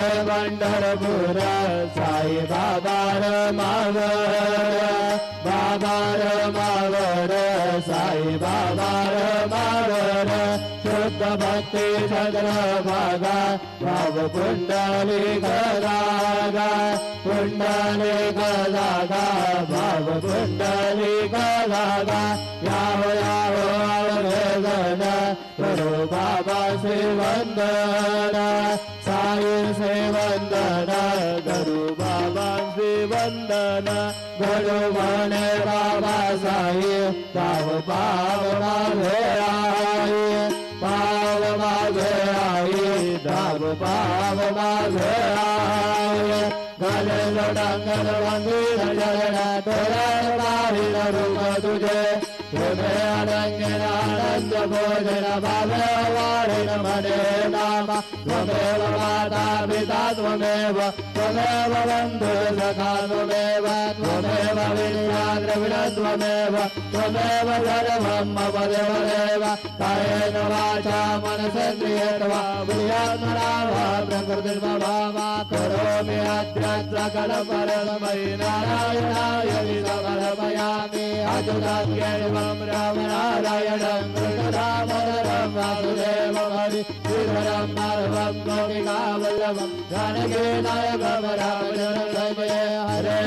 पंढरपूर साई बाबा मावर बाबा मावर साई बाबा मावर शुद्ध भक्ति चंद्रभागा भाव कुंडली गदागा कुंडली गदागा भाव कुंडली गदागा याहो याहो आवेदन करो बाबा से वंदन साई से वंदन करो बाबा से वंदन करो मने बाबा साई पाव पाव मागे आई पाव मागे आई दाव पाव मागे आई गले लोटांगन मंदिर जगन तोरण बाहिर रूप तुझे तुझे अनंगन आनंद भोजन भावे वारिन मने नाम त्वमेव माता पिता त्वमेव त्वमेव बन्धु सखा त्वमेव त्वमेव विद्या द्रविण त्वमेव त्वमेव सर्वं मम देवदेव कायेन वाचा मनसेन्द्रियेर्वा बुद्ध्यात्मना वा प्रकृतिर्मम करोमि अत्र कलपरमयि नारायणाय समर्पयामि अच्युताख्यैवं रामनारायणं कृष्णदामोदरं वासुदेवं हरि श्रीधरं माधवं गोपिकावल्लभं जानकीनायकं रामचन्द्रं हरे